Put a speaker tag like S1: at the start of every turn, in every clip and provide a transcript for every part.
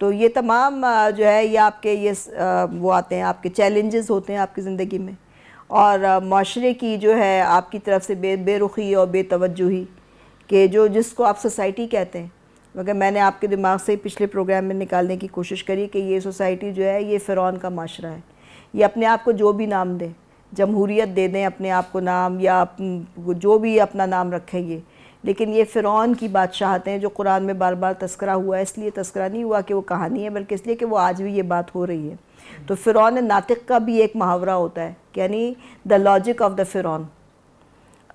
S1: تو یہ تمام جو ہے یہ آپ کے یہ وہ آتے ہیں، آپ کے چیلنجز ہوتے ہیں آپ کی زندگی میں، اور معاشرے کی جو ہے آپ کی طرف سے بے رخی اور بے توجہی، کہ جس کو آپ سوسائٹی کہتے ہیں، مگر میں نے آپ کے دماغ سے پچھلے پروگرام میں نکالنے کی کوشش کری کہ یہ سوسائٹی جو ہے یہ فرعون کا معاشرہ ہے. یہ اپنے آپ کو جو بھی نام دیں، جمہوریت دے دیں اپنے آپ کو نام، یا جو بھی اپنا نام رکھیں یہ، لیکن یہ فرعون کی بادشاہتیں جو قرآن میں بار بار تذکرہ ہوا ہے. اس لیے تذکرہ نہیں ہوا کہ وہ کہانی ہے، بلکہ اس لیے کہ وہ آج بھی یہ بات ہو رہی ہے. تو فرعون ناطق کا بھی ایک محاورہ ہوتا ہے، یعنی دا لاجک آف دا فرعون.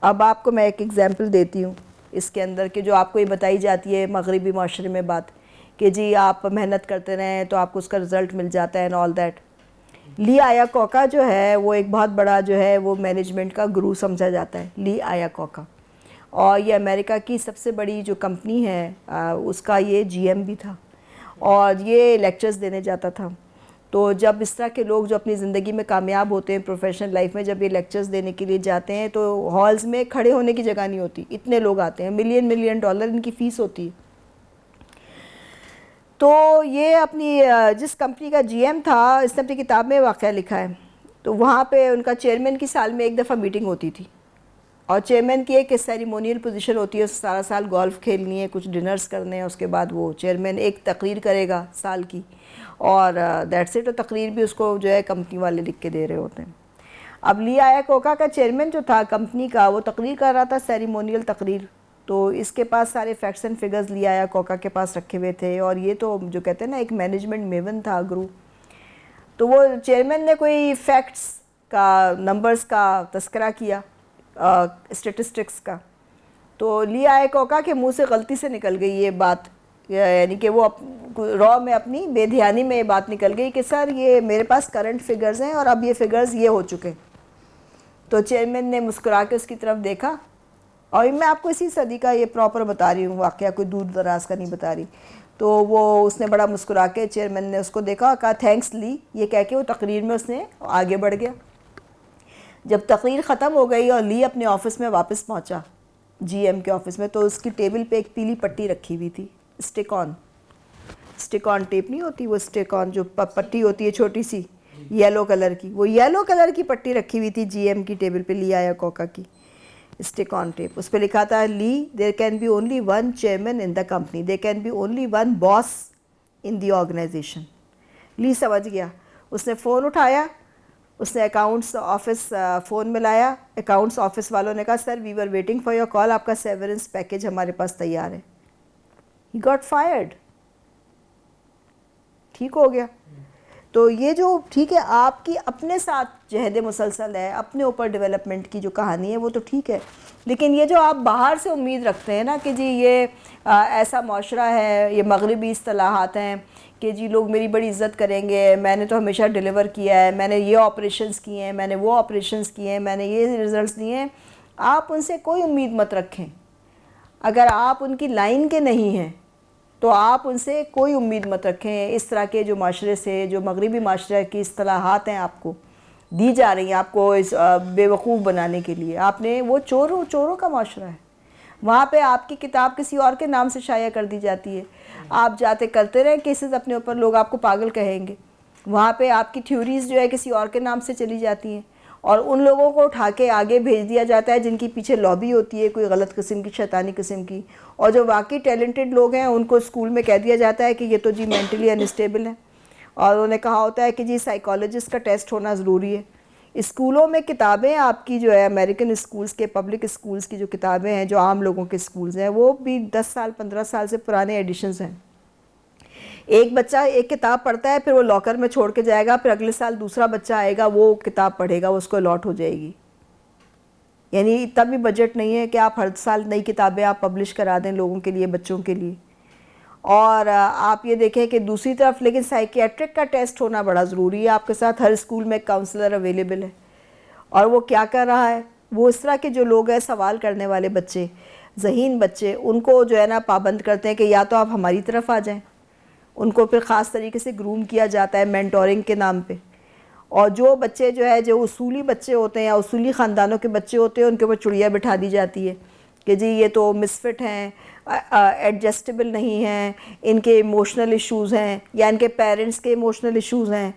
S1: اب آپ کو میں ایک ایگزامپل دیتی ہوں اس کے اندر، کہ جو آپ کو یہ بتائی جاتی ہے مغربی معاشرے میں بات، کہ جی آپ محنت کرتے رہیں تو آپ کو اس کا رزلٹ مل جاتا ہے اینڈ آل دیٹ. لی آیاکوکا جو ہے وہ ایک بہت بڑا جو ہے وہ مینجمنٹ کا گرو سمجھا جاتا ہے، لی آیاکوکا. اور یہ امریکہ کی سب سے بڑی جو کمپنی ہے اس کا یہ جی ایم بھی تھا، اور یہ لیکچرز دینے جاتا تھا. تو جب اس طرح کے لوگ جو اپنی زندگی میں کامیاب ہوتے ہیں پروفیشنل لائف میں، جب یہ لیکچرز دینے کے لیے جاتے ہیں تو ہالز میں کھڑے ہونے کی جگہ نہیں ہوتی، اتنے لوگ آتے ہیں، ملین ڈالر ان کی فیس ہوتی ہے. تو یہ اپنی جس کمپنی کا جی ایم تھا، اس نے اپنی کتاب میں واقعہ لکھا ہے. تو وہاں پہ ان کا چیئرمین کی سال میں ایک دفعہ میٹنگ ہوتی تھی، اور چیئرمین کی ایک سیریمونیل پوزیشن ہوتی ہے، سارا سال گولف کھیلنی ہے، کچھ ڈنرز کرنے ہیں، اس کے بعد وہ چیئرمین ایک تقریر کرے گا سال کی، اور دیٹس اٹ. تقریر بھی اس کو جو ہے کمپنی والے لکھ کے دے رہے ہوتے ہیں. اب لی آیاکوکا کا چیئرمین جو تھا کمپنی کا، وہ تقریر کر رہا تھا، سیریمونیل تقریر. تو اس کے پاس سارے فیکٹس اینڈ فگرز لی آیاکوکا کے پاس رکھے ہوئے تھے، اور یہ تو جو کہتے ہیں نا ایک مینجمنٹ میون تھا گرو. تو وہ چیئرمین نے کوئی فیکٹس کا، نمبرز کا تذکرہ کیا، اسٹیٹسٹکس کا. تو لی آیاکوکا کے منہ سے غلطی سے نکل گئی یہ بات، یعنی کہ وہ را میں اپنی بے دھیانی میں یہ بات نکل گئی کہ سر یہ میرے پاس کرنٹ فگرز ہیں اور اب یہ فگرز یہ ہو چکے. تو چیئرمین نے مسکرا کے اس کی طرف دیکھا، اور میں آپ کو اسی صدی کا یہ پراپر بتا رہی ہوں واقعہ، کوئی دور دراز کا نہیں بتا رہی. تو وہ اس نے بڑا مسکرا کے، چیئرمین نے اس کو دیکھا اور کہا تھینکس لی، یہ کہہ کے وہ تقریر میں اس نے آگے بڑھ گیا. جب تقریر ختم ہو گئی اور لی اپنے آفس میں واپس پہنچا، جی ایم کے آفس میں، تو اس کی ٹیبل پہ ایک پیلی پٹی رکھی ہوئی تھی، اسٹک آن ٹیپ نہیں ہوتی، وہ اسٹک آن جو پٹی ہوتی ہے چھوٹی سی یلو کلر کی، وہ یلو کلر کی پٹی رکھی ہوئی تھی جی ایم کی ٹیبل پہ، لی آیاکوکا کی اسٹک آن ٹیپ. اس پہ لکھا تھا Lee there can be only one chairman in the company, there can be only one boss in the organization. Lee سمجھ گیا، اس نے فون اٹھایا، اس نے اکاؤنٹس آفس فون میں لایا. اکاؤنٹس آفس والوں نے کہا سر وی ور ویٹنگ فار یور کال، آپ کا سیورنس پیکیج ہمارے پاس تیار ہے. He got fired. ٹھیک ہو گیا. تو یہ جو ٹھیک ہے آپ کی اپنے ساتھ جہد مسلسل ہے، اپنے اوپر ڈیولپمنٹ کی جو کہانی ہے وہ تو ٹھیک ہے، لیکن یہ جو آپ باہر سے امید رکھتے ہیں نا کہ جی یہ ایسا معاشرہ ہے، یہ مغربی اصطلاحات ہیں کہ جی لوگ میری بڑی عزت کریں گے، میں نے تو ہمیشہ ڈیلیور کیا ہے، میں نے یہ آپریشنز کیے ہیں، میں نے وہ آپریشنز کیے ہیں، میں نے یہ رزلٹس دیے ہیں. آپ ان سے کوئی امید مت رکھیں. اگر آپ ان کی لائن کے نہیں ہیں تو آپ ان سے کوئی امید مت رکھیں. اس طرح کے جو معاشرے سے، جو مغربی معاشرے کی اصطلاحات ہیں آپ کو دی جا رہی ہیں، آپ کو اس بے وقوف بنانے کے لیے، آپ نے وہ چوروں کا معاشرہ ہے. وہاں پہ آپ کی کتاب کسی اور کے نام سے شائع کر دی جاتی ہے، آپ جاتے کرتے رہیں کیسز اپنے اوپر، لوگ آپ کو پاگل کہیں گے. وہاں پہ آپ کی تھیوریز جو ہے کسی اور کے نام سے چلی جاتی ہیں، اور ان لوگوں کو اٹھا کے آگے بھیج دیا جاتا ہے جن کی پیچھے لابی ہوتی ہے کوئی غلط قسم کی، شیطانی قسم کی. اور جو واقعی ٹیلنٹڈ لوگ ہیں ان کو اسکول میں کہہ دیا جاتا ہے کہ یہ تو جی مینٹلی انسٹیبل ہیں، اور انہیں کہا ہوتا ہے کہ جی سائیکالوجسٹ کا ٹیسٹ ہونا ضروری ہے. اسکولوں میں کتابیں آپ کی جو ہے امریکن اسکولز کے، پبلک اسکولز کی جو کتابیں ہیں، جو عام لوگوں کے اسکولز ہیں، وہ بھی 10 سال 15 سال سے پرانے ایڈیشنز ہیں. ایک بچہ ایک کتاب پڑھتا ہے، پھر وہ لاکر میں چھوڑ کے جائے گا، پھر اگلے سال دوسرا بچہ آئے گا، وہ کتاب پڑھے گا، اس کو الاٹ ہو جائے گی. یعنی اتنا بھی بجٹ نہیں ہے کہ آپ ہر سال نئی کتابیں آپ پبلش کرا دیں لوگوں کے لیے، بچوں کے لیے. اور آپ یہ دیکھیں کہ دوسری طرف لیکن سائیکیٹرک کا ٹیسٹ ہونا بڑا ضروری ہے. آپ کے ساتھ ہر اسکول میں ایک کاؤنسلر اویلیبل ہے، اور وہ کیا کر رہا ہے، وہ اس طرح کے جو لوگ ہیں سوال کرنے والے بچے، ذہین بچے، ان کو جو ہے نا پابند کرتے ہیں کہ یا تو آپ ہماری طرف آ جائیں. ان کو پھر خاص طریقے سے گروم کیا جاتا ہے مینٹورنگ کے نام پہ. اور جو بچے جو ہے جو اصولی بچے ہوتے ہیں یا اصولی خاندانوں کے بچے ہوتے ہیں، ان کے اوپر چڑیا بٹھا دی جاتی ہے کہ جی یہ تو مسفٹ ہیں, ایڈجسٹیبل نہیں ہیں, ان کے ایموشنل ایشوز ہیں یا ان کے پیرنٹس کے ایموشنل ایشوز ہیں.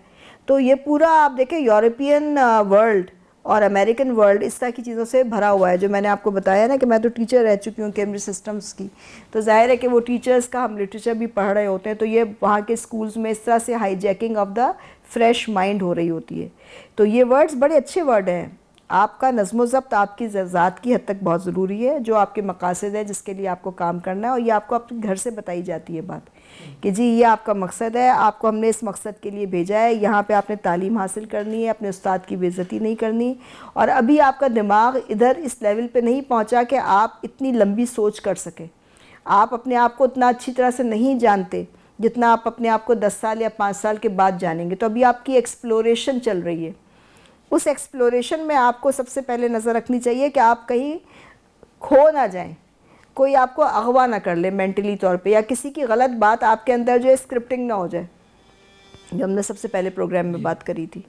S1: تو یہ پورا آپ دیکھیں یورپین ورلڈ اور امریکن ورلڈ اس طرح کی چیزوں سے بھرا ہوا ہے. جو میں نے آپ کو بتایا نا کہ میں تو ٹیچر رہ چکی ہوں کیمبرج سسٹمز کی, تو ظاہر ہے کہ وہ ٹیچرز کا ہم لٹریچر بھی پڑھ رہے ہوتے ہیں, تو یہ وہاں کے اسکولز میں اس طرح سے hijacking of the fresh mind ہو رہی ہوتی ہے. تو یہ ورڈز بڑے اچھے ورڈ ہیں. آپ کا نظم و ضبط آپ کی ذات کی حد تک بہت ضروری ہے, جو آپ کے مقاصد ہے جس کے لیے آپ کو کام کرنا ہے, اور یہ آپ کو اپنے گھر سے بتائی جاتی ہے بات کہ جی یہ آپ کا مقصد ہے, آپ کو ہم نے اس مقصد کے لیے بھیجا ہے, یہاں پہ آپ نے تعلیم حاصل کرنی ہے, اپنے استاد کی بے عزتی نہیں کرنی, اور ابھی آپ کا دماغ ادھر اس لیول پہ نہیں پہنچا کہ آپ اتنی لمبی سوچ کر سکیں. آپ اپنے آپ کو اتنا اچھی طرح سے نہیں جانتے جتنا آپ اپنے آپ کو 10 سال یا 5 سال کے بعد جانیں گے. تو ابھی آپ کی ایکسپلوریشن چل رہی ہے. اس ایکسپلوریشن میں آپ کو سب سے پہلے نظر رکھنی چاہیے کہ آپ کہیں کھو نہ جائیں, کوئی آپ کو اغوا نہ کر لے مینٹلی طور پہ, یا کسی کی غلط بات آپ کے اندر جو ہے اسکرپٹنگ نہ ہو جائے, جو ہم نے سب سے پہلے پروگرام میں بات کری تھی.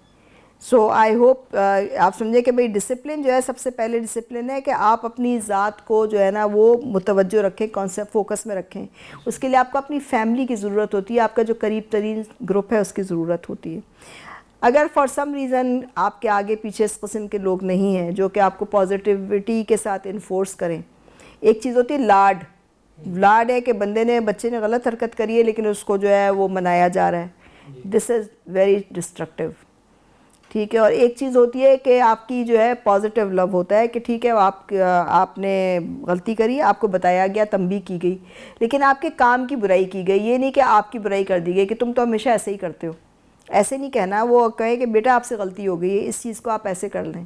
S1: سو آئی ہوپ آپ سمجھیں کہ بھئی ڈسپلن جو ہے سب سے پہلے ڈسپلن ہے کہ آپ اپنی ذات کو جو ہے نا وہ متوجہ رکھیں, کانسیپٹ فوکس میں رکھیں. اس کے لیے آپ کو اپنی فیملی کی ضرورت ہوتی ہے, آپ کا جو قریب ترین گروپ ہے اس کی ضرورت ہوتی ہے. اگر فار سم ریزن آپ کے آگے پیچھے اس قسم کے لوگ نہیں ہیں جو کہ آپ کو پازیٹیوٹی کے ساتھ انفورس کریں. ایک چیز ہوتی ہے لاڈ ہے کہ بچے نے غلط حرکت کری ہے لیکن اس کو جو ہے وہ منایا جا رہا ہے. دس از ویری ڈسٹرکٹیو. ٹھیک ہے. اور ایک چیز ہوتی ہے کہ آپ کی جو ہے پازیٹیو لو ہوتا ہے کہ ٹھیک ہے آپ نے غلطی کری, آپ کو بتایا گیا, تنبیہ کی گئی, لیکن آپ کے کام کی برائی کی گئی. یہ نہیں کہ آپ کی برائی کر دی گئی کہ تم تو ہمیشہ ایسے ہی کرتے ہو. ایسے نہیں کہنا, وہ کہے کہ بیٹا آپ سے غلطی ہو گئی ہے, اس چیز کو آپ ایسے کر لیں,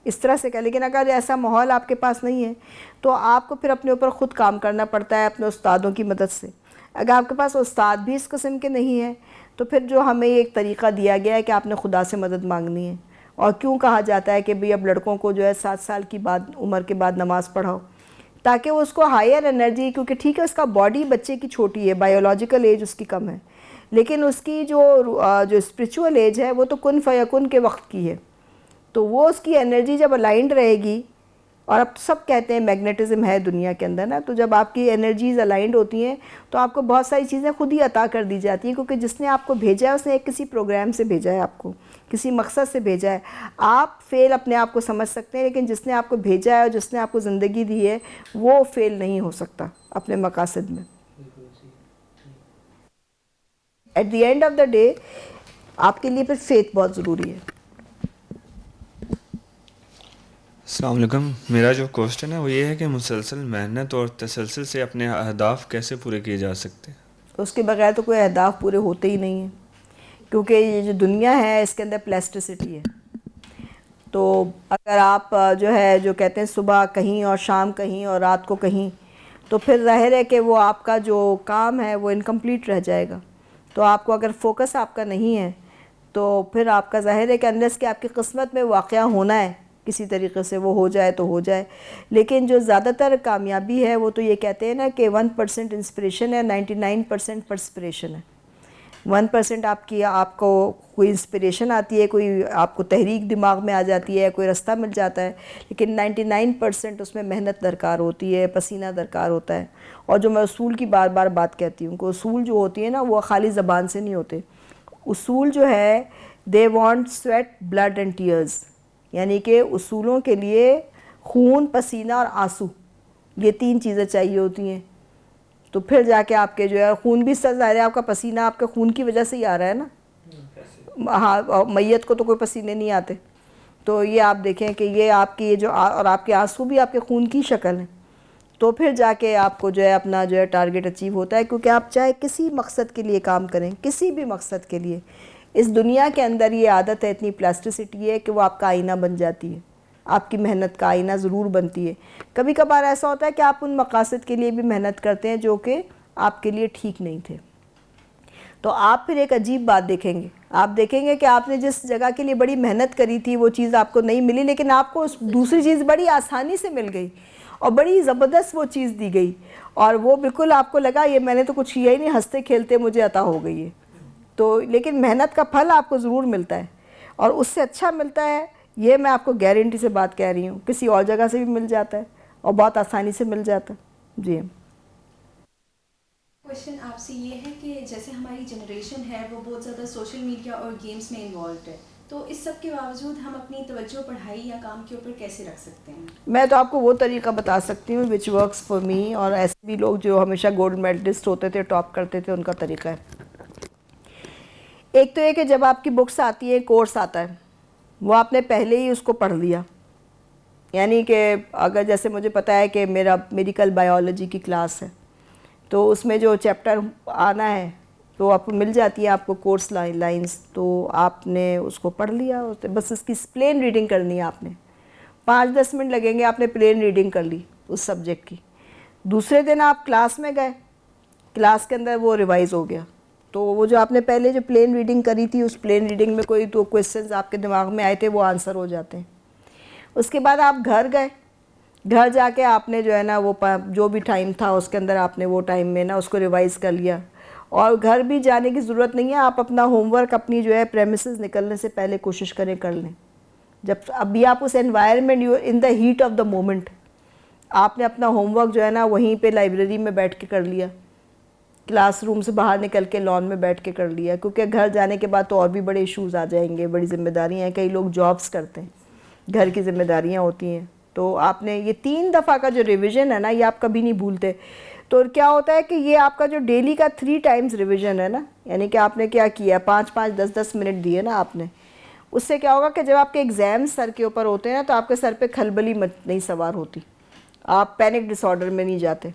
S1: اس طرح سے کہیں. لیکن اگر ایسا ماحول آپ کے پاس نہیں ہے تو آپ کو پھر اپنے اوپر خود کام کرنا پڑتا ہے اپنے استادوں کی مدد سے. اگر آپ کے پاس استاد بھی اس قسم کے نہیں ہیں تو پھر جو ہمیں ایک طریقہ دیا گیا ہے کہ آپ نے خدا سے مدد مانگنی ہے. اور کیوں کہا جاتا ہے کہ بھئی اب لڑکوں کو جو ہے 7 سال کی عمر کے بعد نماز پڑھاؤ, تاکہ وہ اس کو ہائر انرجی, کیونکہ ٹھیک ہے اس کا باڈی بچے کی چھوٹی ہے, بایولوجیکل ایج اس کی کم ہے, لیکن اس کی جو اسپریچول ایج ہے وہ تو کن فیکن کے وقت کی ہے. تو وہ اس کی انرجی جب الائنڈ رہے گی, اور اب سب کہتے ہیں میگنیٹزم ہے دنیا کے اندر نا, تو جب آپ کی انرجیز الائنڈ ہوتی ہیں تو آپ کو بہت ساری چیزیں خود ہی عطا کر دی جاتی ہیں, کیونکہ جس نے آپ کو بھیجا ہے اس نے ایک کسی پروگرام سے بھیجا ہے, آپ کو کسی مقصد سے بھیجا ہے. آپ فیل اپنے آپ کو سمجھ سکتے ہیں, لیکن جس نے آپ کو بھیجا ہے اور جس نے آپ کو زندگی دی ہے وہ فیل نہیں ہو سکتا اپنے مقاصد میں. At the end of the day آپ کے لیے پھر فیتھ بہت ضروری ہے.
S2: السلام علیکم. میرا جو کوسچن ہے وہ یہ ہے کہ مسلسل محنت اور تسلسل سے اپنے اہداف کیسے پورے کیے جا سکتے ہیں؟
S1: اس کے بغیر تو کوئی اہداف پورے ہوتے ہی نہیں ہیں, کیونکہ یہ جو دنیا ہے اس کے اندر پلاسٹسٹی ہے. تو اگر آپ جو کہتے ہیں صبح کہیں اور شام کہیں اور رات کو کہیں, تو پھر ظاہر ہے کہ وہ آپ کا جو کام ہے وہ انکمپلیٹ رہ جائے گا. تو آپ کو اگر فوکس آپ کا نہیں ہے تو پھر آپ کا ظاہر ہے کہ انلیس کہ آپ کی قسمت میں واقعہ ہونا ہے کسی طریقے سے وہ ہو جائے تو ہو جائے. لیکن جو زیادہ تر کامیابی ہے وہ تو یہ کہتے ہیں نا کہ 1% انسپریشن ہے, 99% پرسپریشن ہے. 1% آپ کو کوئی انسپریشن آتی ہے, کوئی آپ کو تحریک دماغ میں آ جاتی ہے, کوئی رستہ مل جاتا ہے, لیکن 99% اس میں محنت درکار ہوتی ہے, پسینہ درکار ہوتا ہے. اور جو میں اصول کی بار بار بات کہتی ہوں کہ اصول جو ہوتی ہیں نا وہ خالی زبان سے نہیں ہوتے. اصول جو ہے they want sweat blood and tears, یعنی کہ اصولوں کے لیے خون, پسینہ اور آنسو, یہ 3 چیزیں چاہیے ہوتی ہیں. تو پھر جا کے آپ کے جو ہے خون بھی ظاہر ہے, آپ کا پسینہ آپ کے خون کی وجہ سے ہی آ رہا ہے نا. ہاں, میت کو تو کوئی پسینے نہیں آتے. تو یہ آپ دیکھیں کہ یہ آپ کی جو اور آپ کے آنسو بھی آپ کے خون کی شکل ہیں. تو پھر جا کے آپ کو جو ہے اپنا جو ہے ٹارگٹ اچیو ہوتا ہے, کیونکہ آپ چاہے کسی مقصد کے لیے کام کریں, کسی بھی مقصد کے لیے, اس دنیا کے اندر یہ عادت ہے, اتنی پلاسٹسٹی ہے کہ وہ آپ کا آئینہ بن جاتی ہے, آپ کی محنت کا آئینہ ضرور بنتی ہے. کبھی کبھار ایسا ہوتا ہے کہ آپ ان مقاصد کے لیے بھی محنت کرتے ہیں جو کہ آپ کے لیے ٹھیک نہیں تھے. تو آپ پھر ایک عجیب بات دیکھیں گے, آپ دیکھیں گے کہ آپ نے جس جگہ کے لیے بڑی محنت کری تھی وہ چیز آپ کو نہیں ملی, لیکن آپ کو دوسری چیز بڑی آسانی سے مل گئی اور بڑی زبردست وہ چیز دی گئی, اور وہ بالکل آپ کو لگا یہ میں نے تو کچھ کیا ہی نہیں, ہنستے کھیلتے مجھے عطا ہو گئی ہے. تو لیکن محنت کا پھل آپ کو ضرور ملتا ہے, اور اس سے اچھا ملتا ہے, یہ میں آپ کو گارنٹی سے بات کہہ رہی ہوں, کسی اور جگہ سے بھی مل جاتا ہے اور بہت آسانی سے مل جاتا ہے. جی.
S3: کوشچن آپ سے یہ ہے کہ جیسے ہماری جنریشن ہے وہ بہت زیادہ سوشل میڈیا اور گیمز میں انوالوڈ ہے, تو اس سب کے باوجود ہم اپنی توجہ پڑھائی یا کام کے اوپر کیسے رکھ سکتے ہیں؟
S1: میں تو آپ کو وہ طریقہ بتا سکتی ہوں وچ ورکس فار می, اور ایسے بھی لوگ جو ہمیشہ گولڈ میڈلسٹ ہوتے تھے, ٹاپ کرتے تھے, ان کا طریقہ ہے. ایک تو یہ کہ جب آپ کی بکس آتی ہے, کورس آتا ہے, وہ آپ نے پہلے ہی اس کو پڑھ لیا. یعنی کہ اگر جیسے مجھے پتہ ہے کہ میری کل بایولوجی کی کلاس ہے, تو اس میں جو چیپٹر آنا ہے تو آپ کو مل جاتی ہے آپ کو کورس لائنز, تو آپ نے اس کو پڑھ لیا. بس اس کی پلین ریڈنگ کرنی ہے آپ نے, 5-10 منٹ لگیں گے, آپ نے پلین ریڈنگ کر لی اس سبجیکٹ کی. دوسرے دن آپ کلاس میں گئے, کلاس کے اندر وہ ریوائز ہو گیا. تو وہ جو آپ نے پہلے جو پلین ریڈنگ کری تھی, اس پلین ریڈنگ میں کوئی تو کویسچنز آپ کے دماغ میں آئے تھے, وہ آنسر ہو جاتے ہیں. اس کے بعد آپ گھر گئے, گھر جا کے آپ نے جو ہے نا وہ جو بھی ٹائم تھا اس کے اندر آپ نے وہ ٹائم میں نا اس کو ریوائز کر لیا. اور گھر بھی جانے کی ضرورت نہیں ہے, آپ اپنا ہوم ورک اپنی جو ہے پریمیسز نکلنے سے پہلے کوشش کریں کر لیں. جب ابھی آپ اس environment in the heat of the moment, آپ نے اپنا ہوم ورک جو ہے نا وہیں پہ لائبریری میں بیٹھ کے کر لیا, کلاس روم سے باہر نکل کے لان میں بیٹھ کے کر لیا. کیونکہ گھر جانے کے بعد تو اور بھی بڑے ایشوز آ جائیں گے, بڑی ذمہ داریاں ہیں, کئی لوگ جابس کرتے ہیں, گھر کی ذمہ داریاں ہوتی ہیں. تو آپ نے یہ 3 دفعہ کا جو ریویژن ہے نا, یہ آپ کبھی نہیں بھولتے. تو کیا ہوتا ہے کہ یہ آپ کا جو ڈیلی کا 3 ٹائمز ریویژن ہے نا, یعنی کہ آپ نے کیا کیا, 5-5 10-10 منٹ دیے نا آپ نے, اس سے کیا ہوگا کہ جب آپ کے ایگزام سر کے اوپر ہوتے ہیں تو آپ کے سر پہ کھلبلی نہیں سوار ہوتی, آپ پینک ڈس آرڈر میں نہیں جاتے.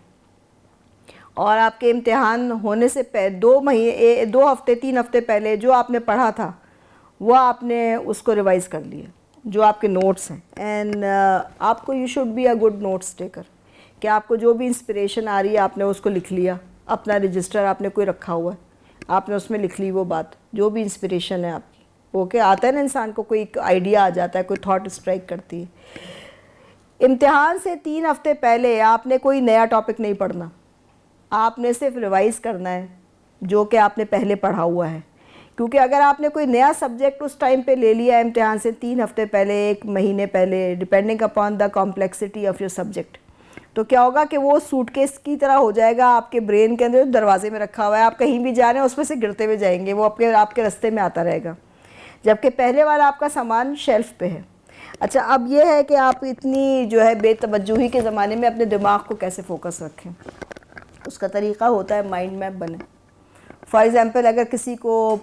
S1: اور آپ کے امتحان ہونے سے 2 ہفتے 3 ہفتے پہلے جو آپ نے پڑھا تھا وہ آپ نے اس کو ریوائز کر لیا, جو آپ کے نوٹس ہیں. اینڈ آپ کو you should be a good notes taker, کہ آپ کو جو بھی انسپریشن آ رہی ہے آپ نے اس کو لکھ لیا. اپنا رجسٹر آپ نے کوئی رکھا ہوا ہے, آپ نے اس میں لکھ لی وہ بات, جو بھی انسپریشن ہے آپ کی. اوکے, آتا ہے نا انسان کو کوئی آئیڈیا آ جاتا ہے, کوئی تھاٹ اسٹرائک کرتی ہے. امتحان سے 3 ہفتے پہلے آپ نے کوئی نیا ٹاپک نہیں پڑھنا, آپ نے صرف ریوائز کرنا ہے جو کہ آپ نے پہلے پڑھا ہوا ہے. کیونکہ اگر آپ نے کوئی نیا سبجیکٹ اس ٹائم پہ لے لیا ہے امتحان سے 3 ہفتے پہلے, 1 مہینے پہلے, depending upon the complexity of your subject, تو کیا ہوگا کہ وہ سوٹ کیس کی طرح ہو جائے گا آپ کے برین کے اندر, دروازے میں رکھا ہوا ہے, آپ کہیں بھی جا رہے ہیں اس میں سے گرتے ہوئے جائیں گے, وہ آپ کے رستے میں آتا رہے گا, جبکہ پہلے والا آپ کا سامان شیلف پہ ہے. اچھا, اب یہ ہے کہ آپ اتنی جو ہے بے توجہی کے زمانے میں اپنے دماغ کو کیسے فوکس رکھیں. اس کا طریقہ ہوتا ہے مائنڈ میپ بنے. فار ایگزامپل اگر کسی کو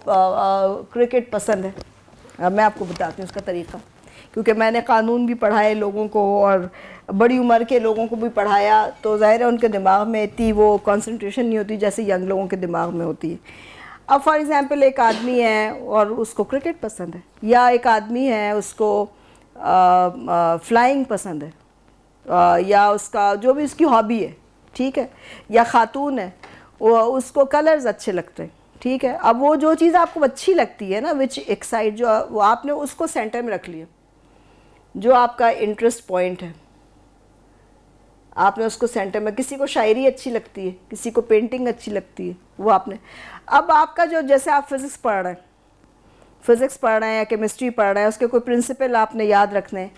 S1: کرکٹ پسند ہے, میں آپ کو بتاتی ہوں اس کا طریقہ, کیونکہ میں نے قانون بھی پڑھائے لوگوں کو اور بڑی عمر کے لوگوں کو بھی پڑھایا, تو ظاہر ہے ان کے دماغ میں اتنی وہ کنسنٹریشن نہیں ہوتی جیسے ینگ لوگوں کے دماغ میں ہوتی ہے. اب فار ایگزامپل ایک آدمی ہے اور اس کو کرکٹ پسند ہے, یا ایک آدمی ہے اس کو فلائنگ پسند ہے, یا اس کا جو بھی اس کی ہابی ہے, ٹھیک ہے, یا خاتون ہے وہ اس کو کلرز اچھے لگتے ہیں, ٹھیک ہے. اب وہ جو چیز آپ کو اچھی لگتی ہے نا, وچ ایکسائٹ, جو وہ آپ نے اس کو سینٹر میں رکھ لیا, جو آپ کا انٹرسٹ پوائنٹ ہے آپ نے اس کو سینٹر میں. کسی کو شاعری اچھی لگتی ہے, کسی کو پینٹنگ اچھی لگتی ہے, وہ آپ نے. اب آپ کا جو, جیسے آپ فزکس پڑھ رہے ہیں, یا کیمسٹری پڑھ رہے ہیں, اس کے کوئی پرنسپل آپ نے یاد رکھنے ہیں.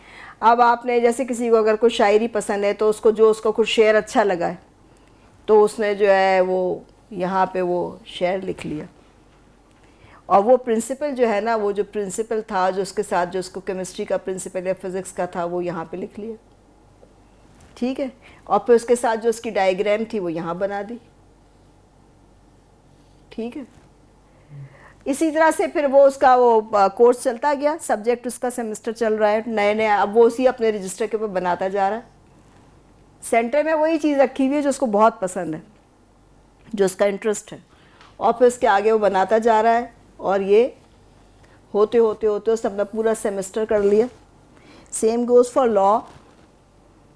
S1: اب آپ نے جیسے کسی کو اگر کوئی شاعری پسند ہے تو اس کو اس کو کچھ شعر اچھا لگا ہے تو اس نے جو ہے وہ یہاں پہ وہ شعر لکھ لیا, اور وہ پرنسپل جو ہے نا, وہ جو پرنسپل تھا جو اس کے ساتھ, جو اس کو کیمسٹری کا پرنسپل یا فزکس کا تھا, وہ یہاں پہ لکھ لیا, ٹھیک ہے. اور پھر اس کے ساتھ جو اس کی ڈائیگرام تھی وہ یہاں بنا دی, ٹھیک ہے. اسی طرح سے پھر وہ اس کا وہ کورس چلتا گیا, سبجیکٹ اس کا سیمسٹر چل رہا ہے نئے, اب وہ اسی اپنے رجسٹر کے اوپر بناتا جا رہا ہے. سینٹر میں وہی چیز رکھی ہوئی ہے جو اس کو بہت پسند ہے, جو اس کا انٹرسٹ ہے, اور پھر اس کے آگے وہ بناتا جا رہا ہے. اور یہ ہوتے ہوتے ہوتے اس نے اپنا پورا سیمسٹر کر لیا. Same goes for law,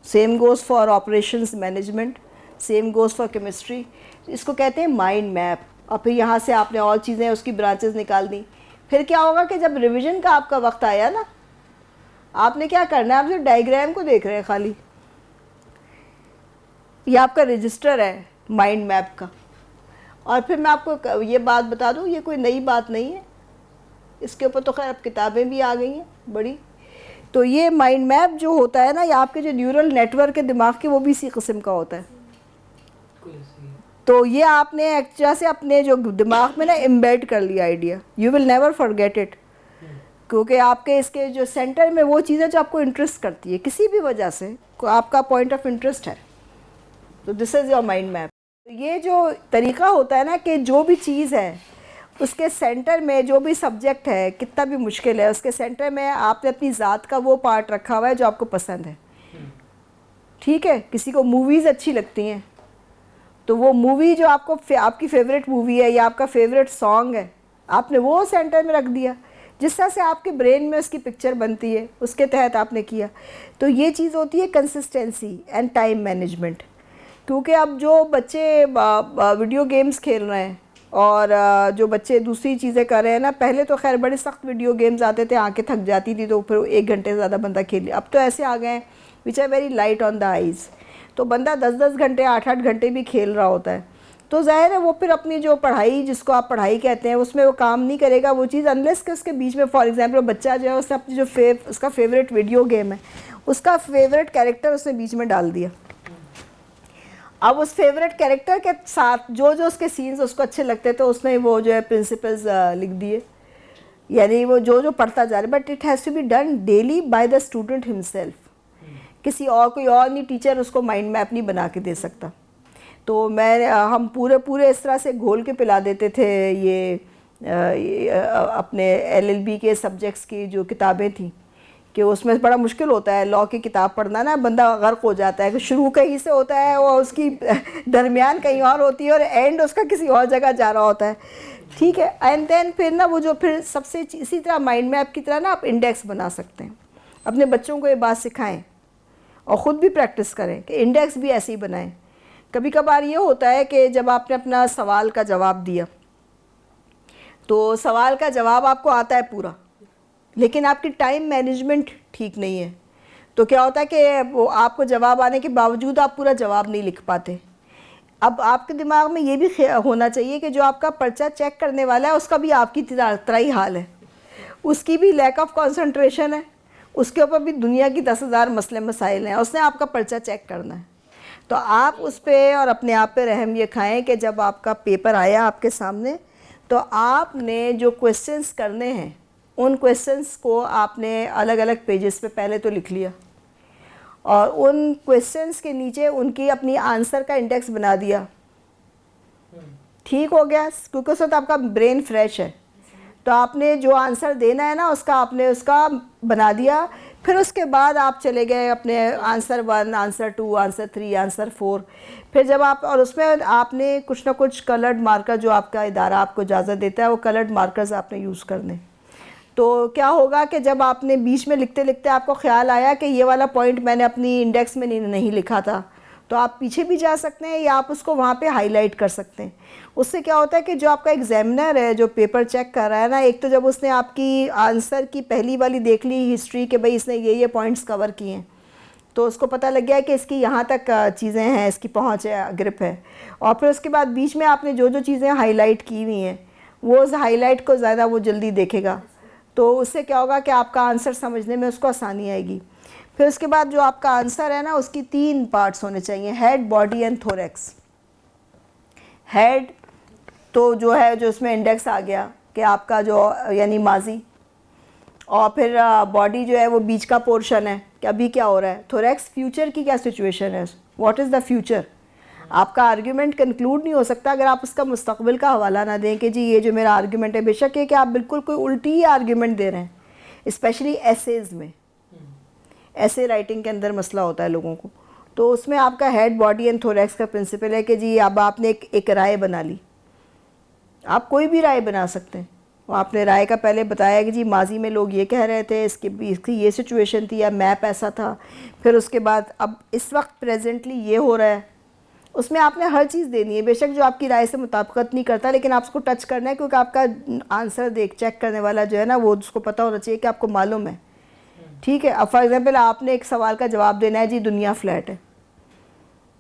S1: same goes for operations management, same goes for chemistry. اس کو کہتے ہیں مائنڈ میپ. اور پھر یہاں سے آپ نے اور چیزیں اس کی برانچز نکال دی. پھر کیا ہوگا کہ جب ریویژن کا آپ کا وقت آیا نا, آپ نے کیا کرنا ہے, آپ جو ڈائیگرام کو دیکھ رہے ہیں خالی, یہ آپ کا رجسٹر ہے مائنڈ میپ کا. اور پھر میں آپ کو یہ بات بتا دوں, یہ کوئی نئی بات نہیں ہے, اس کے اوپر تو خیر اب کتابیں بھی آ گئی ہیں بڑی. تو یہ مائنڈ میپ جو ہوتا ہے نا، یہ آپ کے جو نیورل نیٹ ورک ہے دماغ کے، وہ بھی اسی قسم کا ہوتا ہے. تو یہ آپ نے ایک طرح سے اپنے جو دماغ میں نا امبیڈ کر لیا idea. You will never forget it, کیونکہ آپ کے اس کے جو سینٹر میں وہ چیزیں جو آپ کو انٹرسٹ کرتی ہے کسی بھی وجہ سے، آپ کا پوائنٹ آف انٹرسٹ ہے، تو دس از یور مائنڈ میپ. یہ جو طریقہ ہوتا ہے نا کہ جو بھی چیز ہے اس کے سینٹر میں، جو بھی سبجیکٹ ہے کتنا بھی مشکل ہے، اس کے سینٹر میں آپ نے اپنی ذات کا وہ پارٹ رکھا ہوا ہے جو آپ کو پسند ہے. ٹھیک ہے، کسی کو موویز اچھی لگتی ہیں تو وہ مووی جو آپ کو آپ کی فیوریٹ مووی ہے یا آپ کا فیوریٹ سانگ ہے، آپ نے وہ سینٹر میں رکھ دیا. جس طرح سے آپ کے برین میں اس کی پکچر بنتی ہے اس کے تحت آپ نے کیا. تو یہ چیز ہوتی ہے کنسسٹنسی اینڈ ٹائم مینجمنٹ. کیونکہ اب جو بچے ویڈیو گیمز کھیل رہے ہیں اور جو بچے دوسری چیزیں کر رہے ہیں نا، پہلے تو خیر بڑے سخت ویڈیو گیمز آتے تھے، آنکھیں تھک جاتی تھی تو پھر 1 گھنٹے سے زیادہ بندہ کھیل لیا. اب تو ایسے آ گئے ہیں which are very light on the eyes, تو بندہ 10 گھنٹے 8 گھنٹے بھی کھیل رہا ہوتا ہے. تو ظاہر ہے وہ پھر اپنی جو پڑھائی، جس کو آپ پڑھائی کہتے ہیں، اس میں وہ کام نہیں کرے گا وہ چیز، انلیس کہ اس کے بیچ میں فار ایگزامپل بچہ جو ہے اس نے اپنی جو اس کا فیوریٹ ویڈیو گیم ہے، اس کا فیوریٹ کیریکٹر اس نے بیچ میں ڈال دیا. اب اس فیوریٹ کیریکٹر کے ساتھ جو اس کے سینز اس کو اچھے لگتے تھے اس نے وہ جو ہے پرنسپلز لکھ دیے، یعنی وہ جو پڑھتا جا رہا ہے. But it has to be done daily by the student himself. کسی اور کوئی اور نہیں، ٹیچر اس کو مائنڈ میپ نہیں بنا کے دے سکتا. تو ہم پورے اس طرح سے گھول کے پلا دیتے تھے یہ اپنے LLB کے سبجیکٹس کی جو کتابیں تھیں، کہ اس میں بڑا مشکل ہوتا ہے لاء کی کتاب پڑھنا نا، بندہ غرق ہو جاتا ہے کہ شروع کہیں سے ہوتا ہے، وہ اس کی درمیان کہیں اور ہوتی ہے اور اینڈ اس کا کسی اور جگہ جا رہا ہوتا ہے. ٹھیک ہے، اینڈ دین پھر نا وہ جو پھر سب سے اسی طرح مائنڈ میپ کی طرح نا آپ انڈیکس بنا سکتے ہیں. اپنے بچوں کو یہ بات سکھائیں اور خود بھی پریکٹس کریں کہ انڈیکس بھی ایسے ہی بنائیں. کبھی کبھار یہ ہوتا ہے کہ جب آپ نے اپنا سوال کا جواب دیا تو سوال کا جواب آپ کو آتا ہے پورا، لیکن آپ کی ٹائم مینجمنٹ ٹھیک نہیں ہے. تو کیا ہوتا ہے کہ وہ آپ کو جواب آنے کے باوجود آپ پورا جواب نہیں لکھ پاتے. اب آپ کے دماغ میں یہ بھی ہونا چاہیے کہ جو آپ کا پرچہ چیک کرنے والا ہے اس کا بھی آپ کی طرح ہی حال ہے، اس کی بھی لیک آف کنسنٹریشن ہے، اس کے اوپر بھی دنیا کی 10,000 مسئلے مسائل ہیں، اس نے آپ کا پرچہ چیک کرنا ہے. تو آپ اس پہ اور اپنے آپ پہ رحم یہ کھائیں کہ جب آپ کا پیپر آیا آپ کے سامنے تو آپ نے جو کویسچنس کرنے ہیں ان کویسچنس کو آپ نے الگ الگ پیجز پہ پہلے تو لکھ لیا، اور ان کویسچنس کے نیچے ان کی اپنی آنسر کا انڈیکس بنا دیا. ٹھیک ہو گیا، کیونکہ اس وقت آپ کا برین فریش ہے، تو آپ نے جو آنسر دینا ہے نا اس کا آپ نے اس کا بنا دیا. پھر اس کے بعد آپ چلے گئے اپنے آنسر 1، آنسر 2، آنسر 3، آنسر 4. پھر جب آپ، اور اس میں آپ نے کچھ نہ کچھ کلرڈ مارکر جو آپ کا ادارہ آپ کو اجازت دیتا ہے وہ کلرڈ مارکرز آپ نے یوز کرنے. تو کیا ہوگا کہ جب آپ نے بیچ میں لکھتے لکھتے آپ کو خیال آیا کہ یہ والا پوائنٹ میں نے اپنی انڈیکس میں نہیں لکھا تھا، تو آپ پیچھے بھی جا سکتے ہیں یا آپ اس کو وہاں پہ ہائی لائٹ کر سکتے ہیں. اس سے کیا ہوتا ہے کہ جو آپ کا ایگزامنر ہے جو پیپر چیک کر رہا ہے نا، ایک تو جب اس نے آپ کی آنسر کی پہلی والی دیکھ لی ہسٹری کہ بھئی اس نے یہ پوائنٹس کور کیے ہیں، تو اس کو پتہ لگ گیا کہ اس کی یہاں تک چیزیں ہیں، اس کی پہنچ ہے، گرپ ہے. اور پھر اس کے بعد بیچ میں آپ نے جو چیزیں ہائی لائٹ کی ہوئی ہیں وہ اس ہائی لائٹ کو زیادہ وہ جلدی دیکھے گا، تو اس سے کیا ہوگا کہ آپ کا آنسر سمجھنے میں اس کو آسانی آئے گی. پھر اس کے بعد جو آپ کا آنسر ہے نا اس کی 3 پارٹس ہونے چاہیے، ہیڈ، باڈی اینڈ تھوریکس. ہیڈ تو جو ہے جو اس میں انڈیکس آ گیا کہ آپ کا جو یعنی ماضی، اور پھر باڈی جو ہے وہ بیچ کا پورشن ہے کہ ابھی کیا ہو رہا ہے. تھوریکس فیوچر کی کیا سچویشن ہے، واٹ از دا فیوچر. آپ کا آرگیومنٹ کنکلوڈ نہیں ہو سکتا اگر آپ اس کا مستقبل کا حوالہ نہ دیں کہ جی یہ جو میرا آرگیومنٹ ہے، بے شک یہ کہ آپ بالکل کوئی الٹی ہی آرگیومنٹ دے رہے ہیں. اسپیشلی ایسیز میں، ایسے رائٹنگ کے اندر مسئلہ ہوتا ہے لوگوں کو. تو اس میں آپ کا ہیڈ، باڈی اینڈ تھوریکس کا پرنسپل ہے کہ جی اب آپ نے ایک رائے بنا لی. آپ کوئی بھی رائے بنا سکتے ہیں. آپ نے رائے کا پہلے بتایا کہ جی ماضی میں لوگ یہ کہہ رہے تھے، اس کی یہ سچویشن تھی یا میپ ایسا تھا. پھر اس کے بعد اب اس وقت پریزنٹلی یہ ہو رہا ہے. اس میں آپ نے ہر چیز دینی ہے، بے شک جو آپ کی رائے سے مطابقت نہیں کرتا لیکن آپ اس کو ٹچ کرنا ہے، کیونکہ آپ کا آنسر چیک کرنے والا جو ہے نا وہ اس کو پتہ ہونا چاہیے کہ آپ کو معلوم ہے. ٹھیک ہے، اب فار ایگزامپل آپ نے ایک سوال کا جواب دینا ہے جی دنیا فلیٹ ہے،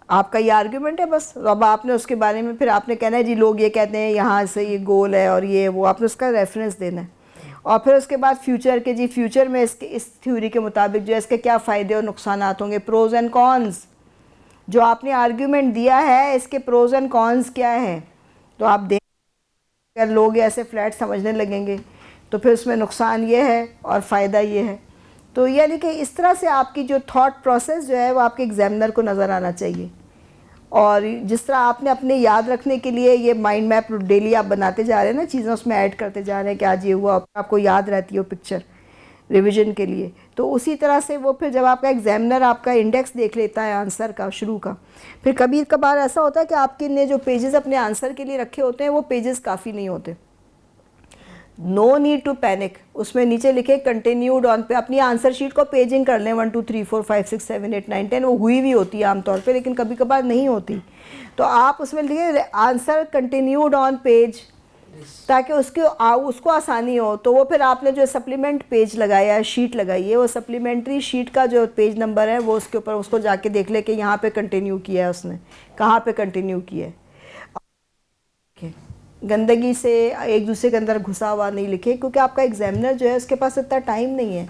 S1: آپ کا یہ آرگیومنٹ ہے بس. اب آپ نے اس کے بارے میں پھر آپ نے کہنا ہے جی لوگ یہ کہتے ہیں یہاں سے یہ گول ہے اور یہ وہ، آپ نے اس کا ریفرنس دینا ہے. اور پھر اس کے بعد فیوچر کے جی فیوچر میں اس تھیوری کے مطابق جو ہے اس کے کیا فائدے اور نقصانات ہوں گے, پروز اینڈ کونز, جو آپ نے آرگیومنٹ دیا ہے اس کے پروز اینڈ کونز کیا ہیں. تو آپ دیکھیں اگر لوگ ایسے فلیٹ سمجھنے لگیں گے تو پھر اس میں نقصان یہ ہے اور فائدہ یہ ہے. تو یعنی کہ اس طرح سے آپ کی جو تھاٹ پروسیس جو ہے وہ آپ کے ایگزامنر کو نظر آنا چاہیے. اور جس طرح آپ نے اپنے یاد رکھنے کے لیے یہ مائنڈ میپ ڈیلی آپ بناتے جا رہے ہیں نا, چیزیں اس میں ایڈ کرتے جا رہے ہیں کہ آج یہ ہوا, آپ کو یاد رہتی ہو پکچر ریویژن کے لیے. تو اسی طرح سے وہ پھر جب آپ کا ایگزامنر آپ کا انڈیکس دیکھ لیتا ہے آنسر کا شروع کا, پھر کبھی کبھار ایسا ہوتا ہے کہ آپ کے نے جو پیجز اپنے آنسر کے لیے رکھے ہوتے ہیں وہ پیجز کافی نہیں ہوتے. نو نیڈ ٹو پینک, اس میں نیچے لکھے کنٹینیوڈ آن پہ اپنی آنسر شیٹ کو پیجنگ کر لیں 1 2 3 4 5 6 7 8 9 10, وہ ہوئی بھی ہوتی ہے عام طور پہ لیکن کبھی کبھار نہیں ہوتی. تو آپ اس میں لکھیں آنسر کنٹینیوڈ آن پیج تاکہ اس کو آسانی ہو. تو وہ پھر آپ نے جو سپلیمنٹ پیج لگایا ہے, شیٹ لگائی ہے, وہ سپلیمنٹری شیٹ کا جو پیج نمبر ہے وہ اس کے اوپر اس کو جا کے دیکھ لے کہ یہاں پہ کنٹینیو کیا ہے اس نے, کہاں پہ کنٹینیو کیا ہے. گندگی سے ایک دوسرے کے اندر گھسا ہوا نہیں لکھے, کیونکہ آپ کا ایگزامنر جو ہے اس کے پاس اتنا ٹائم نہیں ہے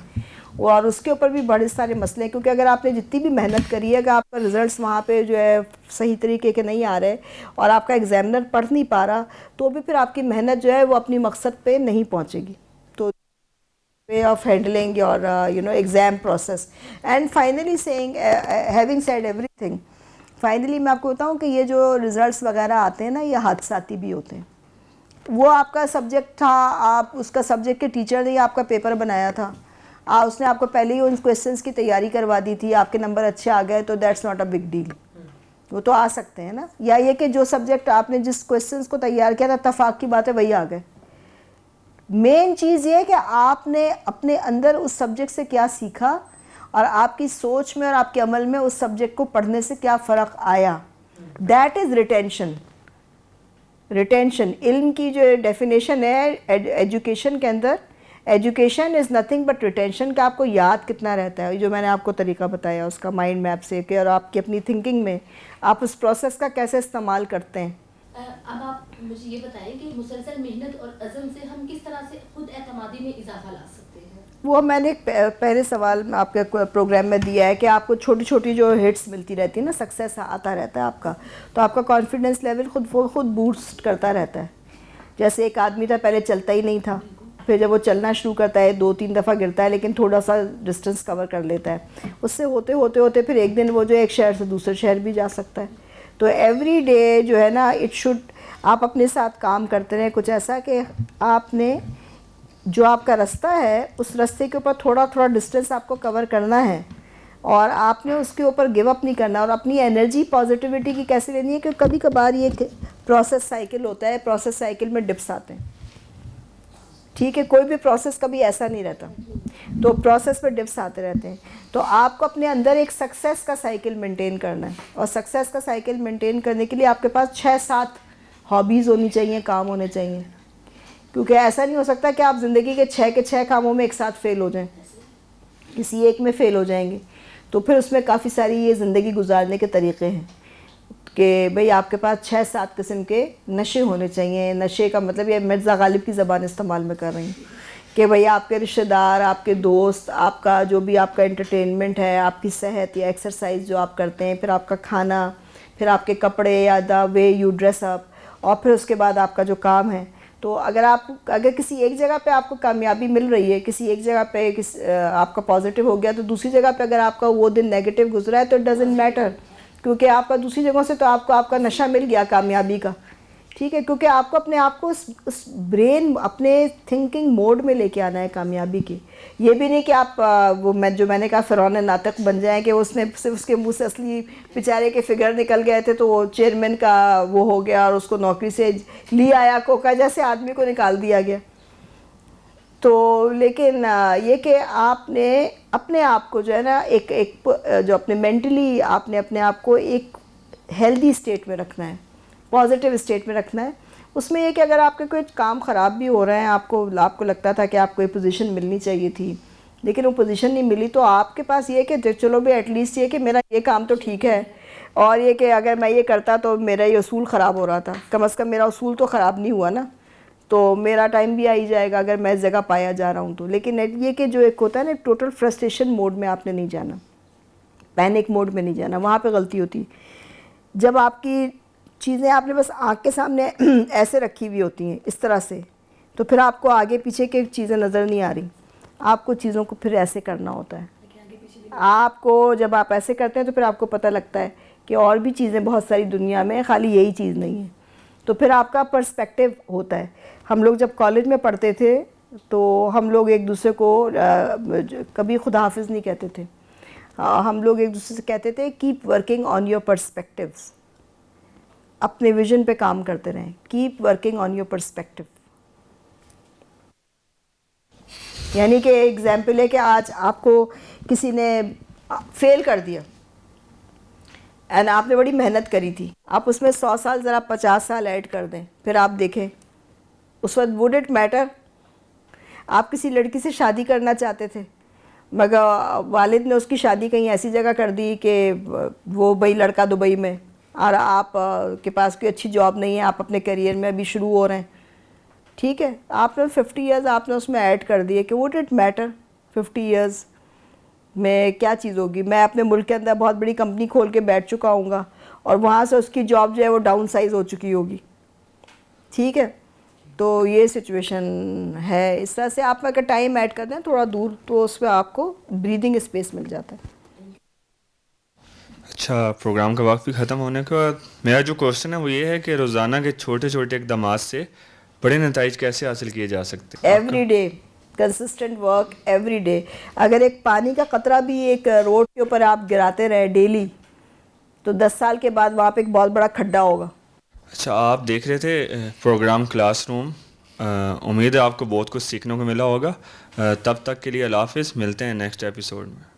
S1: اور اس کے اوپر بھی بڑے سارے مسئلے ہیں. کیونکہ اگر آپ نے جتنی بھی محنت کری ہے, اگر آپ کا رزلٹس وہاں پہ جو ہے صحیح طریقے کے نہیں آ رہے اور آپ کا ایگزامنر پڑھ نہیں پا رہا, تو بھی پھر آپ کی محنت جو ہے وہ اپنی مقصد پہ نہیں پہنچے گی. تو way of handling your exam process. And finally seeing having said everything, finally میں آپ کو بتاؤں کہ یہ جو رزلٹس وغیرہ آتے ہیں نا یہ حادثاتی بھی ہوتے ہیں. وہ آپ کا سبجیکٹ تھا, آپ اس کا سبجیکٹ کے ٹیچر نے آپ کا پیپر بنایا تھا, اس نے آپ کو پہلے ہی ان کویسچنس کی تیاری کروا دی تھی, آپ کے نمبر اچھے آ گئے تو that's not a big deal, وہ تو آ سکتے ہیں نا. یا یہ کہ جو سبجیکٹ آپ نے جس کویسچنس کو تیار کیا تھا اتفاق کی بات ہے وہی آ گئے. مین چیز یہ ہے کہ آپ نے اپنے اندر اس سبجیکٹ سے کیا سیکھا اور آپ کی سوچ میں اور آپ کے عمل میں اس سبجیکٹ کو پڑھنے سے کیا فرق آیا. That is retention. ریٹینشن علم کی جو ڈیفینیشن ہے ایجوکیشن کے اندر, education is nothing but retention, کہ آپ کو یاد کتنا رہتا ہے, جو میں نے آپ کو طریقہ بتایا اس کا مائنڈ میپ سے, کہ اور آپ کی اپنی تھنکنگ میں آپ اس پروسیس کا کیسے استعمال کرتے ہیں.
S4: اب آپ مجھے یہ بتائیں کہ مسلسل محنت اور عزم سے ہم کس طرح سے خود اعتمادی میں اضافہ لا سکتے ہیں.
S1: وہ میں نے پہلے سوال میں آپ کے پروگرام میں دیا ہے کہ آپ کو چھوٹی چھوٹی جو ہٹس ملتی رہتی ہے نا, سکسیس آتا رہتا ہے آپ کا, تو آپ کا کانفیڈنس لیول خود بوسٹ کرتا رہتا ہے. جیسے ایک آدمی تھا پہلے چلتا ہی نہیں تھا, پھر جب وہ چلنا شروع کرتا ہے 2-3 دفعہ گرتا ہے لیکن تھوڑا سا ڈسٹینس کور کر لیتا ہے, اس سے ہوتے پھر ایک دن وہ جو ایک شہر سے دوسرے شہر بھی جا سکتا ہے. تو ایوری ڈے جو ہے نا اٹ شوڈ, آپ اپنے ساتھ کام کرتے رہیں کچھ ایسا کہ آپ نے جو آپ کا رستہ ہے اس رستے کے اوپر تھوڑا ڈسٹینس آپ کو کور کرنا ہے اور آپ نے اس کے اوپر گیو اپ نہیں کرنا. اور اپنی انرجی پازیٹیوٹی کی کیسے لینی ہے کہ کبھی کبھار یہ پروسیس سائیکل ہوتا ہے, پروسیس سائیکل میں ڈپس آتے ہیں, ٹھیک ہے, کوئی بھی پروسیس کبھی ایسا نہیں رہتا, تو پروسیس میں ڈپس آتے رہتے ہیں. تو آپ کو اپنے اندر ایک سکسیس کا سائیکل مینٹین کرنا ہے, اور سکسیس کا سائیکل مینٹین کرنے کے لیے آپ کے پاس 6-7 ہابیز ہونی چاہیے, کام ہونے چاہیے. کیونکہ ایسا نہیں ہو سکتا کہ آپ زندگی کے 6 کاموں میں ایک ساتھ فیل ہو جائیں, کسی ایک میں فیل ہو جائیں گے. تو پھر اس میں کافی ساری یہ زندگی گزارنے کے طریقے ہیں کہ بھئی آپ کے پاس 6-7 قسم کے نشے ہونے چاہیے. نشے کا مطلب یہ مرزا غالب کی زبان استعمال میں کر رہی ہوں کہ بھئی آپ کے رشتہ دار, آپ کے دوست, آپ کا جو بھی آپ کا انٹرٹینمنٹ ہے, آپ کی صحت یا ایکسرسائز جو آپ کرتے ہیں, پھر آپ کا کھانا, پھر آپ کے کپڑے یا دا وے یو ڈریس اپ, اور پھر اس کے بعد آپ کا جو کام ہے. تو اگر کسی ایک جگہ پہ آپ کو کامیابی مل رہی ہے, کسی ایک جگہ پہ آپ کا پازیٹیو ہو گیا, تو دوسری جگہ پہ اگر آپ کا وہ دن نیگیٹو گزرا ہے تو اٹ ڈزنٹ میٹر, کیونکہ آپ کا دوسری جگہوں سے تو آپ کا نشہ مل گیا کامیابی کا, ٹھیک ہے. کیونکہ آپ کو اپنے آپ کو اس برین اپنے تھنکنگ موڈ میں لے کے آنا ہے کامیابی کی. یہ بھی نہیں کہ آپ جو میں نے کہا فرعون ناطق بن جائیں کہ اس نے صرف اس کے منہ سے اصلی بیچارے کے فگر نکل گئے تھے تو وہ چیئرمین کا وہ ہو گیا اور اس کو نوکری سے لی آیا کوکا جیسے آدمی کو نکال دیا گیا. تو لیکن یہ کہ آپ نے اپنے آپ کو جو ہے نا ایک جو اپنے مینٹلی آپ نے اپنے آپ کو ایک ہیلدی اسٹیٹ میں رکھنا ہے, پازیٹیو اسٹیٹ میں رکھنا ہے. اس میں یہ کہ اگر آپ کے کوئی کام خراب بھی ہو رہے ہیں, آپ کو لگتا تھا کہ آپ کو یہ پوزیشن ملنی چاہیے تھی لیکن وہ پوزیشن نہیں ملی, تو آپ کے پاس یہ کہ چلو بھی ایٹ لیسٹ یہ کہ میرا یہ کام تو ٹھیک ہے, اور یہ کہ اگر میں یہ کرتا تو میرا یہ اصول خراب ہو رہا تھا, کم از کم میرا اصول تو خراب نہیں ہوا نا. تو میرا ٹائم بھی آ ہی جائے گا اگر میں اس جگہ پایا جا رہا ہوں تو. لیکن یہ کہ جو ایک ہوتا ہے نا ٹوٹل فرسٹریشن موڈ میں آپ نے نہیں جانا, پینک موڈ میں نہیں جانا, وہاں پہ غلطی ہوتی. جب آپ کی چیزیں آپ نے بس آنکھ کے سامنے ایسے رکھی ہوئی ہوتی ہیں اس طرح سے, تو پھر آپ کو آگے پیچھے کی چیزیں نظر نہیں آ رہی, آپ کو چیزوں کو پھر ایسے کرنا ہوتا ہے. آپ کو جب آپ ایسے کرتے ہیں تو پھر آپ کو پتہ لگتا ہے کہ اور بھی چیزیں بہت ساری دنیا میں, خالی یہی چیز نہیں ہے. تو پھر آپ کا پرسپیکٹیو ہوتا ہے. ہم لوگ جب کالج میں پڑھتے تھے تو ہم لوگ ایک دوسرے کو کبھی خدا حافظ نہیں کہتے تھے, ہم لوگ ایک دوسرے سے کہتے تھے keep working on your perspectives, اپنے ویژن پہ کام کرتے رہیں, keep working on your perspective. یعنی کہ ایگزامپل ہے کہ آج آپ کو کسی نے فیل کر دیا اینڈ آپ نے بڑی محنت کری تھی, آپ اس میں 100 سال ذرا 50 سال ایڈ کر دیں, پھر آپ دیکھیں اس وقت وڈ اٹ میٹر. آپ کسی لڑکی سے شادی کرنا چاہتے تھے مگر والد نے اس کی شادی کہیں ایسی جگہ کر دی کہ وہ بھائی لڑکا دبئی میں, اور آپ کے پاس کوئی اچھی جاب نہیں ہے, آپ اپنے کیریئر میں ابھی شروع ہو رہے ہیں, ٹھیک ہے, آپ نے 50 ایئرز آپ نے اس میں ایڈ کر دیے کہ وڈ اٹ میٹر 50 ایئرز میں کیا چیز ہوگی. میں اپنے ملک کے اندر بہت بڑی کمپنی کھول کے بیٹھ چکا ہوں گا اور وہاں سے اس کی جاب جو ہے وہ ڈاؤن سائز ہو چکی ہوگی, ٹھیک ہے. تو یہ سچویشن ہے. اس طرح سے آپ اگر ٹائم ایڈ کر دیں تھوڑا دور تو اس میں آپ کو بریدنگ اسپیس مل جاتا ہے.
S2: اچھا, پروگرام کا وقت بھی ختم ہونے کے بعد میرا جو کوشچن ہے وہ یہ ہے کہ روزانہ کے چھوٹے چھوٹے اقدامات سے بڑے نتائج کیسے حاصل کیے جا سکتے ہیں؟
S1: Every day consistent work every day. اگر ایک پانی کا قطرہ بھی ایک روڈ کے اوپر آپ گراتے رہے ڈیلی تو 10 سال کے بعد وہاں پہ ایک بہت بڑا کھڈا ہوگا.
S2: اچھا, آپ دیکھ رہے تھے پروگرام کلاس روم, امید ہے آپ کو بہت کچھ سیکھنے کو ملا ہوگا. تب تک کے لیے اللہ حافظ, ملتے ہیں نیکسٹ ایپیسوڈ میں.